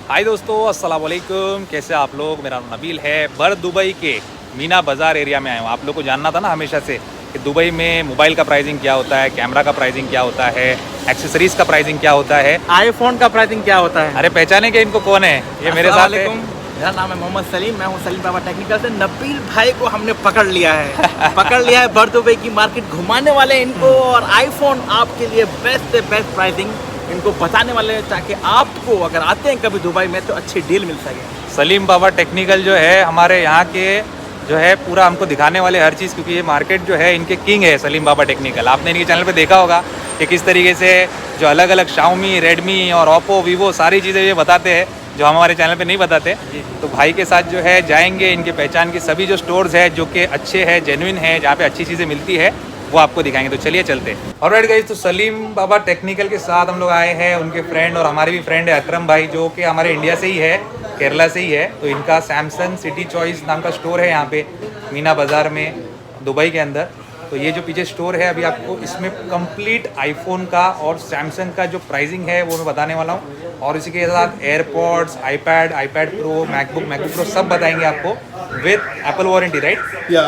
हाय दोस्तों, अस्सलाम वालेकुम। कैसे आप लोग? मेरा नाम नबील है। बर्थ दुबई के मीना बाज़ार एरिया में आया हूँ। आप लोग को जानना था ना हमेशा से कि दुबई में मोबाइल का प्राइसिंग क्या होता है, कैमरा का प्राइसिंग क्या होता है, एक्सेसरीज़ का प्राइसिंग क्या होता है, आईफोन का प्राइसिंग क्या होता है। अरे पहचाने क्या इनको? कौन है ये? मेरे साथ है। मेरा नाम है मोहम्मद सलीम, मैं हूँ सलीम बाबा टेक्निकल से। नबील भाई को हमने पकड़ लिया है बर्थ दुबई की मार्केट घुमाने वाले इनको, और आईफोन आपके लिए बेस्ट से बेस्ट प्राइसिंग इनको बताने वाले हैं, ताकि आपको अगर आते हैं कभी दुबई में तो अच्छी डील मिल सके। सलीम बाबा टेक्निकल जो है हमारे यहाँ के जो है पूरा हमको दिखाने वाले हर चीज़, क्योंकि ये मार्केट जो है इनके किंग है सलीम बाबा टेक्निकल। आपने इनके चैनल पे देखा होगा कि किस तरीके से जो अलग अलग शाओमी, रेडमी और ओप्पो, वीवो सारी चीज़ें ये बताते हैं जो हमारे चैनल पे नहीं बताते। तो भाई के साथ जो है जाएंगे, इनके पहचान के सभी जो स्टोर्स है जो कि अच्छे हैं, जेन्युइन है, जहाँ पे अच्छी चीज़ें मिलती है वो आपको दिखाएंगे। तो चलिए चलते हैं। ऑलराइट गाइस, तो सलीम बाबा टेक्निकल के साथ हम लोग आए हैं। उनके फ्रेंड और हमारे भी फ्रेंड है अकरम भाई, जो कि हमारे इंडिया से ही है, केरला से ही है। तो इनका सैमसंग सिटी चॉइस नाम का स्टोर है यहाँ पे मीना बाज़ार में, दुबई के अंदर। तो ये जो पीछे स्टोर है, अभी आपको इसमें कंप्लीट आईफोन का और सैमसंग का जो प्राइसिंग है वो मैं बताने वाला हूँ, और इसी के साथ AirPods, iPad pro, MacBook pro सब बताएंगे आपको विद एप्पल वारंटी, राइट? या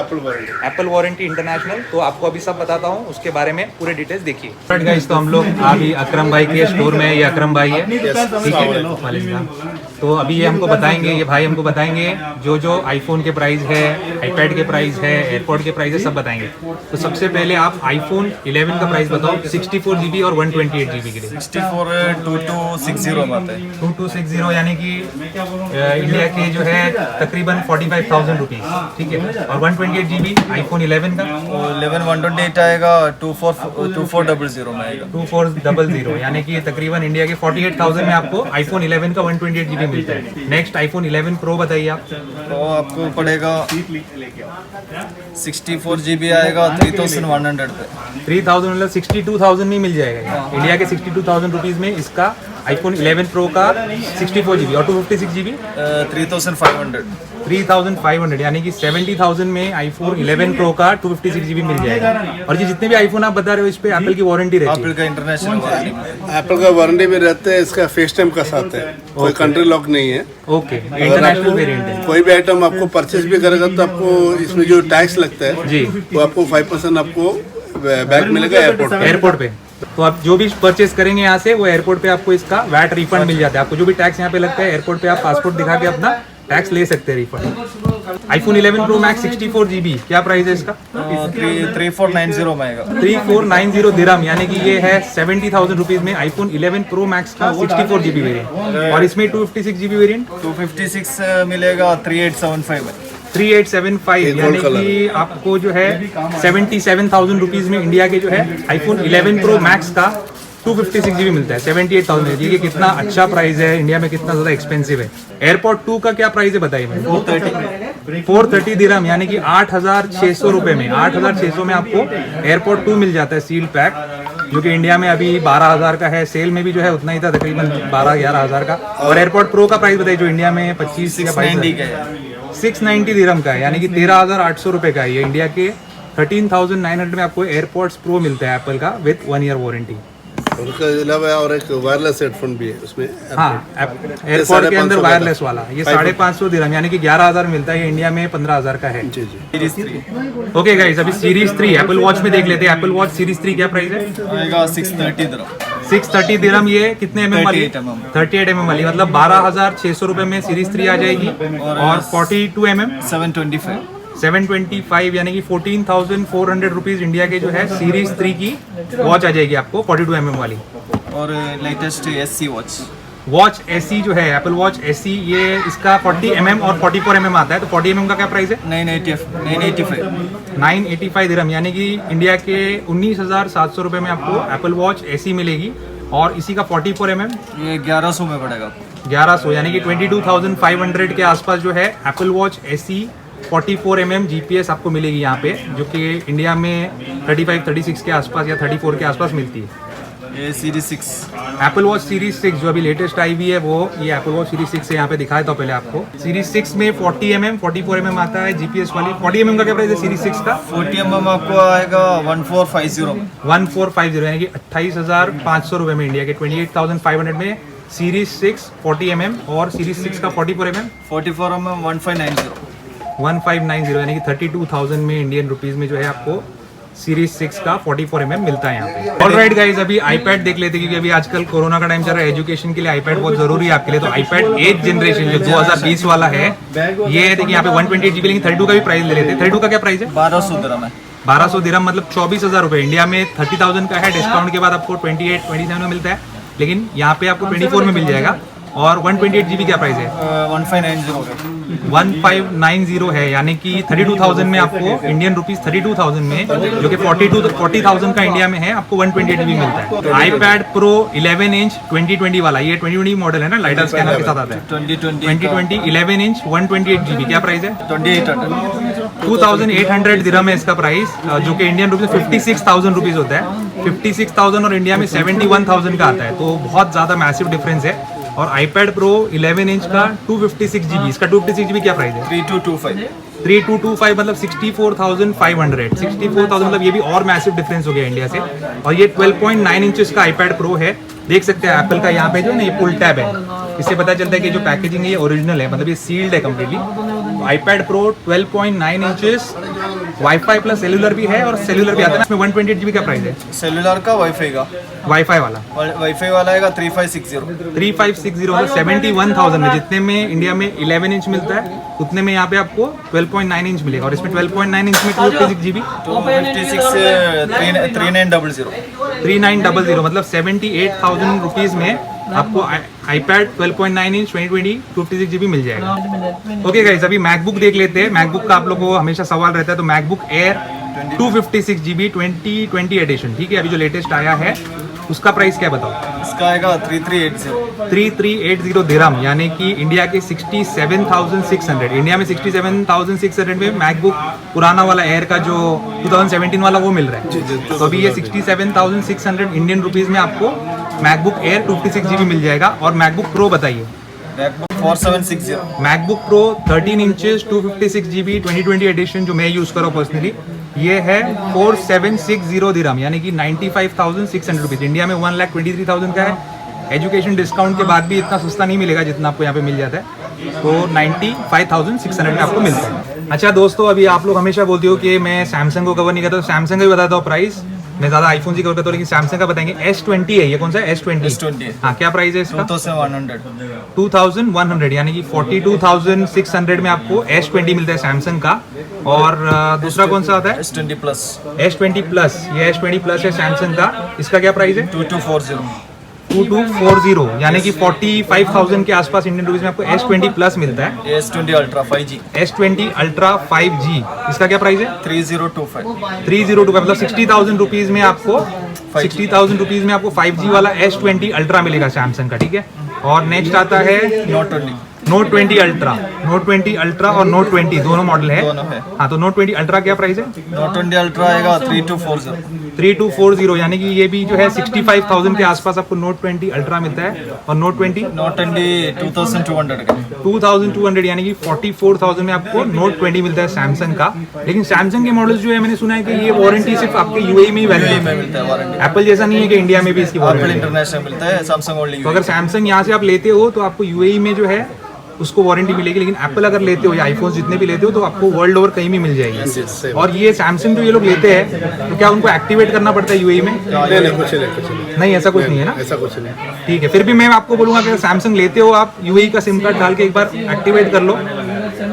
एप्पल वारंटी इंटरनेशनल। तो आपको अभी सब बताता हूँ, उसके बारे में पूरे डिटेल्स देखिए। राइट गाइस, तो हम लोग अभी अकरम भाई के स्टोर में, ये अकरम भाई है, ठीक है। तो अभी ये हमको बताएंगे, ये भाई हमको बताएंगे जो जो आईफोन के प्राइस है, आईपैड के प्राइस है, एयरपॉड के प्राइस है, सब बताएंगे। तो सबसे पहले आप आईफोन 11 का प्राइस बताओ, 64 GB और 128 GB के लिए। 64 2260 में आता है। 2260 यानी कि इंडिया के जो है तकरीबन 45,000 रुपीज़, ठीक है। और 128 GB आईफोन 11 का 11 128 आएगा, 2400 में आएगा। 2400 यानी कि तकरीबन इंडिया के 48,000 में आपको आईफोन 11 का 128 GB मिलता है। नेक्स्ट आईफोन 11 प्रो बताइए आप। तो आपको पड़ेगा 64 GB आएगा 3100 पे। 3000 मतलब 62,000 में मिल जाएगा ये। इंडिया के 62,000 रुपीज़ में इसका आईफोन 11 प्रो का 64 GB और 256 GB 3,500 यानी कि 70,000 में आईफोन 11 प्रो का 256 GB मिल जाएगा। और ये जितने भी आईफोन आप बता रहे हो, इस पे एप्पल की वारंटी रहती है। एप्पल का इंटरनेशनल वारंटी, एप्पल का वारंटी भी रहता है। इसका फेस टाइम का साथ है, कोई कंट्री लॉक नहीं है। ओके, इंटरनेशनल वेरिएंट है। कोई भी आइटम आपको परचेज भी करेगा तो आपको इसमें जो टैक्स लगता है जी, वो आपको 5% आपको बैक मिलेगा एयरपोर्ट पे। तो आप जो भी परचेज करेंगे यहाँ से, वो एयरपोर्ट पे आपको इसका वैट रिफंड मिल जाता है। आपको जो भी टैक्स यहाँ पे लगता है, एयरपोर्ट पे आप पासपोर्ट दिखा के अपना टैक्स ले सकते हैं, refund. IPhone 11 pro max 64 GB, क्या प्राइस है इसका? 3490 में आएगा। 3490 दिरहम, यानी कि ये है 70,000 रुपीज में आईफोन 11 प्रो मैक्स का 64 GB वेरिएंट। और इसमें 256 GB वेरिएंट 256 मिलेगा 3875 में। 3875 यानी कि आपको जो है 77,000 रुपीज में इंडिया के जो है आईफोन 11 प्रो मैक्स का 256 GB मिलता है 78,000। ये कितना अच्छा प्राइस है, इंडिया में कितना ज़्यादा एक्सपेंसिव है। एयरपोर्ट 2 का क्या प्राइस है बताइए मैंने? 430 दिरहम यानी कि 8,600 रुपये में, 8,600 में आपको एयरपोर्ट 2 मिल जाता है सील पैक, जो कि इंडिया में अभी 12,000 का है। सेल में भी जो है उतना ही था, तकरीबन 12-11,000 का। और एयरपोर्ट प्रो का प्राइस बताइए, जो इंडिया में 25 या 690 दिरहम का है, यानी कि 13,800 रुपये का है। ये इंडिया के 13,900 में आपको एयरपोर्ट्स प्रो मिलता है एप्पल का विद 1 ईयर वारंटी। उसके अलावा और एक वायरलेस हेडफोन भी है उसमें। हाँ, एयरपोर्ट के अंदर वायरलेस वाला ये 550 दिरहम यानी कि 11,000 मिलता है। ये इंडिया में 15,000 का है। जी जी। ओके गाइस, अभी सीरीज 3 एप्पल वॉच में देख लेते हैं। एप्पल वॉच सीरीज 3 क्या प्राइस है? आएगा 630 दिरहम। 630 दिरहम। ये कितने mm वाली? 38 mm वाली, मतलब 12,600 रुपए में सीरीज 3 आ जाएगी। और 42 mm 725 यानी कि 14,400 रुपीज इंडिया के जो है सीरीज 3 की वॉच आ जाएगी आपको 42 mm वाली। और लेटेस्ट SC वॉच SE जो है एप्पल वॉच SE, ये इसका 40 mm और 44 mm आता है। तो 40 mm का क्या प्राइस है? 985 दिरहम यानी कि इंडिया के 19,700 रुपये में आपको एप्पल वॉच SE मिलेगी। और इसी का 44 mm ये 1100 में पड़ेगा। 1100 यानी कि 22,500 के आसपास जो है Apple watch SE 44 mm GPS आपको मिलेगी यहाँ पे, जो कि इंडिया में 35-36 के आसपास या 34 के आसपास मिलती है। ये सीरीज 6 एप्पल वॉच सीरीज 6 जो अभी लेटेस्ट आई हुई है, वो ये एप्पल वॉच सीरीज 6 है। यहाँ पे दिखाया था पहले आपको। सीरीज 6 में 40 mm 44 mm आता है GPS वाली। 40 mm का क्या प्राइस है सीरीज 6 का? 40 mm आपको आएगा 1450 1450 यानी कि 28,500 रुपये में, इंडिया के 28,500 में सीरीज 6 40mm और सीरीज 6 का 44mm 44 में 1590। 1590 यानी कि 32,000 में इंडियन रुपीस में जो है आपको सीरीज 6 का 44mm मिलता है यहाँ पे। ऑलराइट गाइस, अभी आईपैड देख लेते हैं क्योंकि अभी आजकल कोरोना का टाइम चल रहा है, एजुकेशन के लिए आईपैड बहुत जरूरी है आपके लिए। तो आईपैड 8th जनरेशन जो 2020 वाला है, ये देखिए यहाँ पे 128 GB, लेकिन 32 का भी प्राइस ले लेते हैं। 32 का क्या प्राइस है? 1200 दिरहम है। 1200 दिरहम मतलब 24,000 रुपए। इंडिया में 30,000 का है, डिस्काउंट के बाद आपको 27 में मिलता है, लेकिन यहाँ पे आपको 24 में मिल जाएगा। और 128 GB क्या प्राइस है? 1590 है, यानी कि 32,000 में आपको इंडियन रुपीस 32,000 में, जो कि 40,000 का इंडिया में है, आपको 128 GB मिलता है। iPad Pro 11 इंच 2020 वाला, ये 2020 मॉडल है ना, लाइटर स्कैनर के साथ आता है। 2020 11 इंच 128 GB क्या प्राइस है? 2800 दिरहम है इसका प्राइस, जो कि इंडियन रुपीस 56,000 रुपीस होता है। 56,000 और इंडिया में 71,000 का आता है, तो बहुत ज़्यादा मैसिव डिफरेंस है। और iPad Pro 11 इंच का 256 GB, इसका 256 GB क्या प्राइस है? 3225 मतलब 64,500। 64,000 मतलब ये भी और मैसिव डिफरेंस हो गया इंडिया से। और ये 12.9 इंचेस का iPad Pro है। देख सकते हैं एप्पल का यहाँ पे जो है ना, ये पुल टैब है, इससे पता चलता है कि जो पैकेजिंग है ये ओरिजिनल है, मतलब ये सील्ड है completely. iPad Pro 12.9 inches, wifi plus cellular भी है, और सेलुलर भी आता है। इसमें 128 GB का प्राइस है। सेलुलर का वाईफाई का, वाईफाई वाला आएगा 3560। 3560 मतलब 71,000 में, जितने में इंडिया में 11 इंच मिलता है उतने में यहाँ पे आपको 12.9 इंच मिलेगा। और इसमें 12.9 इंच में 256 GB 3900 मतलब 78,000 रुपीज़ में आपको iPad 12.9 इंच 2020 256 GB मिल जाएगा। ओके गाइस, अभी मैकबुक देख लेते हैं। मैकबुक का आप लोगों को हमेशा सवाल रहता है, तो मैकबुक एयर 256 GB 2020 एडिशन, ठीक है, अभी जो लेटेस्ट आया है उसका प्राइस क्या बताओ? इसका आएगा 3380 दिरहम, यानी कि इंडिया के 67,600। इंडिया में 67,600 में मैकबुक पुराना वाला एयर का जो 2017 वाला वो मिल रहा है। तो अभी ये 67,600 इंडियन रुपीस में आपको मैकबुक एयर 256 GB मिल जाएगा। और मैकबुक प्रो बताइए। MacBook 4760। MacBook Pro 13 inches 256 GB 2020 edition जो मैं यूज़ कर रहा हूँ पर्सनली, ये है 4760 दिरहम, यानी कि 95,600 रुपीज़। इंडिया में 1,23,000 का है। एजुकेशन डिस्काउंट के बाद भी इतना सस्ता नहीं मिलेगा जितना आपको यहाँ पे मिल जाता है, तो 95,600 में आपको मिलता है। अच्छा दोस्तों, अभी आप लोग हमेशा बोलते हो कि मैं सैमसंग को कवर नहीं करता, तो सैमसंग का भी बताता हूँ प्राइस। मैं ज़्यादा आईफोन से कवर करता हूँ, लेकिन सैमसंग का बताएंगे। S20 है, ये कौन सा है? S20। हाँ, क्या प्राइस है इसका? 2100 यानी कि 42,600 में आपको S20 मिलता है सैमसंग का। और दूसरा कौन सा आता है? S20 plus. S20 प्लस, ये S20 प्लस है सैमसंग का। इसका क्या प्राइस है? 2240 यानी कि 45,000 के आसपास इंडियन रुपीस में आपको S20 प्लस मिलता है। S20 ultra 5G। S20 ultra 5G, इसका क्या प्राइस है? 3025 मतलब 60,000 रुपीज में आपको 60,000 रुपीज में आपको 5G वाला S20 अल्ट्रा मिलेगा सैमसंग का, ठीक है। और नेक्स्ट आता है Note 20 अल्ट्रा। Note 20 अल्ट्रा और Note 20 दोनों मॉडल है। हाँ, तो Note 20 अल्ट्रा क्या प्राइस है? Note 20 अल्ट्रा आएगा 3240 यानी कि ये भी जो है 65,000 के आसपास आपको Note 20 अल्ट्रा मिलता है। और Note 20 2200 यानी कि 44,000 में आपको Note 20 मिलता है सैमसंग का। लेकिन सैमसंग के मॉडल्स जो है, मैंने सुना है कि ये वारंटी सिर्फ आपके यूएई में ही वैलिड मिलता है। एप्पल जैसा नहीं है कि इंडिया में भी इसकी वारंटी इंटरनेशनल मिलता है, सैमसंग ओनली। तो अगर सैमसंग यहाँ से आप लेते हो तो आपको यूएई में जो है उसको वारंटी मिलेगी, लेकिन एप्पल अगर लेते हो या आईफोन जितने भी लेते हो तो आपको वर्ल्ड ओवर कहीं भी मिल जाएगी। और ये सैमसंग जो ये लोग लेते हैं, तो क्या उनको एक्टिवेट करना पड़ता है यूएई में? नहीं, कुछ नहीं, ऐसा कुछ नहीं है ना? ऐसा कुछ नहीं। ठीक है, फिर भी मैं आपको बोलूँगा कि अगर सैमसंग लेते हो आप, यूएई का सिम कार्ड डाल के एक बार एक्टिवेट कर लो।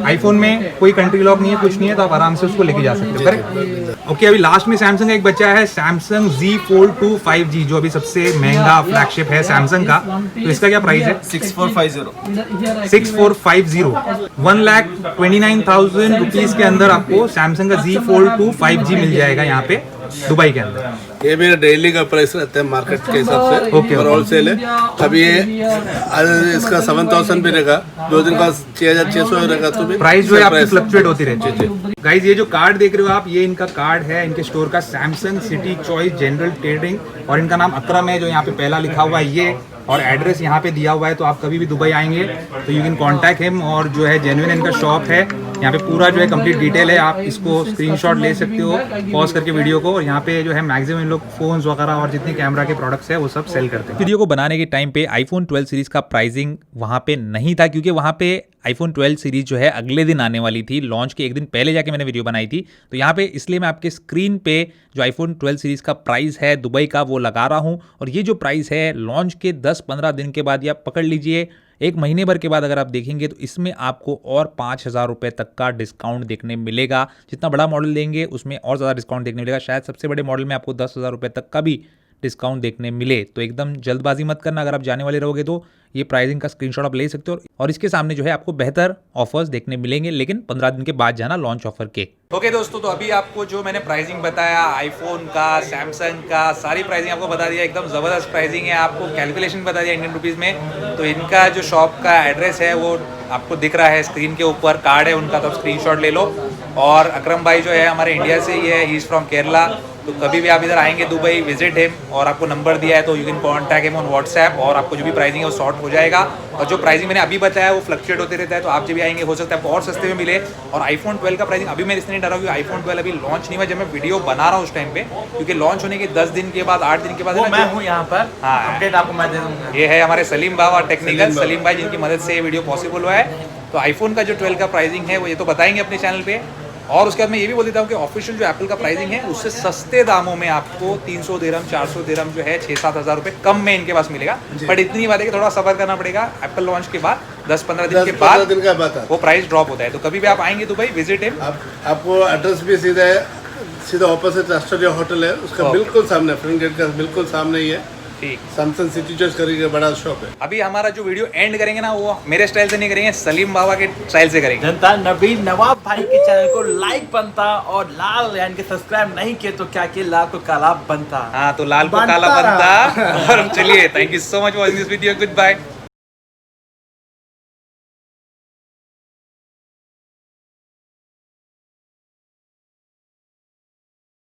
आईफोन में कोई कंट्री लॉक नहीं है, कुछ नहीं है, तो आप आराम से उसको लेके जा सकते हो। करेक्ट। ओके, अभी लास्ट में सैमसंग का एक बच्चा है, सैमसंग Z Fold 2 5G, जो अभी सबसे महंगा फ्लैगशिप है सैमसंग का। तो इसका क्या प्राइस है? 6450 1,29,000 रुपीज के अंदर आपको सैमसंग का Z Fold 2 5G मिल जाएगा यहाँ पे दुबई के अंदर। ये मेरा डेली का प्राइस रहता है मार्केट के हिसाब से। ओके, और होलसेल है। अभी ये आज इसका 7,000 भी रहेगा, 2 दिन का 6,600 रहेगा। तो भी प्राइस जो है आपकी फ्लक्चुएट होती रहती है। गाइस, ये जो कार्ड देख रहे हो आप, ये इनका कार्ड है इनके स्टोर का, Samsung city choice general trading, और इनका नाम अकरम है जो यहाँ पे पहला लिखा हुआ है ये, और एड्रेस यहाँ पे दिया हुआ है। तो आप कभी भी दुबई आएंगे तो यू कैन कॉन्टैक्ट हिम, और जो है जेन्युइन इनका शॉप है। यहाँ पे पूरा जो है कंप्लीट डिटेल है, आप इसको स्क्रीनशॉट ले सकते हो पॉज करके वीडियो को। और यहाँ पे जो है मैक्सिमम इन लोग फोन्स वगैरह और जितने कैमरा के प्रोडक्ट्स है वो सब सेल करते हैं। वीडियो को बनाने के टाइम पे आईफोन 12 सीरीज का प्राइसिंग वहाँ पे नहीं था, क्योंकि वहाँ पे आईफोन 12 सीरीज जो है अगले दिन आने वाली थी, लॉन्च के एक दिन पहले जाके मैंने वीडियो बनाई थी। तो यहाँ पे इसलिए मैं आपके स्क्रीन पे जो आईफोन 12 सीरीज का प्राइस है दुबई का वो लगा रहा हूँ। और ये जो प्राइस है लॉन्च के 10-15 दिन के बाद, या पकड़ लीजिए 1 महीने भर के बाद अगर आप देखेंगे तो इसमें आपको और 5,000 रुपये तक का डिस्काउंट देखने मिलेगा। जितना बड़ा मॉडल लेंगे उसमें और ज़्यादा डिस्काउंट देखने मिलेगा। शायद सबसे बड़े मॉडल में आपको 10,000 रुपये तक का भी डिस्काउंट देखने मिले। तो एकदम जल्दबाजी मत करना, अगर आप जाने वाले रहोगे तो ये प्राइसिंग का स्क्रीनशॉट आप ले सकते हो। और इसके सामने जो है आपको बेहतर ऑफर्स देखने मिलेंगे, लेकिन 15 दिन के बाद जाना लॉन्च ऑफर के। ओके दोस्तों, तो अभी आपको जो मैंने प्राइसिंग बताया आईफोन का, सैमसंग का, सारी प्राइसिंग आपको बता दिया, एकदम ज़बरदस्त प्राइसिंग है। आपको कैलकुलेशन बता दिया इंडियन रुपीज़ में। तो इनका जो शॉप का एड्रेस है वो आपको दिख रहा है स्क्रीन के ऊपर, कार्ड है उनका, तो आप स्क्रीनशॉट ले लो। और अकरम भाई जो है हमारे इंडिया से ही है, ही इज़ फ्रॉम केरला। तो कभी भी आप इधर आएंगे दुबई, विजिट हिम, और आपको नंबर दिया है तो you can contact him on WhatsApp, और आपको जो भी प्राइसिंग है वो सॉर्ट हो जाएगा। और जो प्राइसिंग मैंने अभी बताया वो फ्लक्चुएट होते रहता है, तो आप जब भी आएंगे हो सकता है आपको और सस्ते में मिले। और आईफोन 12 का प्राइसिंग अभी मैं इसलिए नहीं डरा हूँ, आईफोन 12 अभी लॉन्च नहीं हुआ जब मैं वीडियो बना रहा हूँ उस टाइम पे, क्योंकि लॉन्च होने के 10 दिन के बाद, 8 दिन के बाद मैं हूँ यहाँ पर, हाँ, अपडेट आपको मैं दे दूँगा। ये है हमारे सलीम बाबा टेक्निकल, सलीम भाई जिनकी मदद से ये वीडियो पॉसिबल हुआ है। तो आईफोन का जो 12 का प्राइसिंग है वो ये तो बताएंगे अपने चैनल पे। और उसके बाद मैं ये भी बोल देता हूँ कि ऑफिशियल जो एप्पल का प्राइसिंग है उससे सस्ते दामों में आपको 300 दिरहम 400 दिरहम जो है 6-7 हज़ार रुपये कम में इनके पास मिलेगा। बट इतनी बात है कि थोड़ा सफर करना पड़ेगा। एप्पल लॉन्च के बाद 10-15 दिन के बाद वो प्राइस ड्रॉप होता है। तो कभी भी आप आएंगे दुबई, विजिट हिम। आपको एड्रेस भी सीधा ऑपोजिट एस्टोरिया होटल है, उसका बिल्कुल सामने, फ्रंट गेट का बिल्कुल सामने ही है। ठीक, सैमसंग सिटी चॉइस करेंगे, बड़ा शॉप है। अभी हमारा जो वीडियो एंड करेंगे ना वो मेरे स्टाइल से नहीं करेंगे, सलीम बाबा के स्टाइल से करेंगे। जनता नबील नवाब भाई के चैनल को लाइक बनता, और लाल यानी कि सब्सक्राइब नहीं किए तो क्या किए, लाल को काला बनता। हाँ, तो लाल को काला बनता। और चलिए, thank you so much for watching this video, good bye.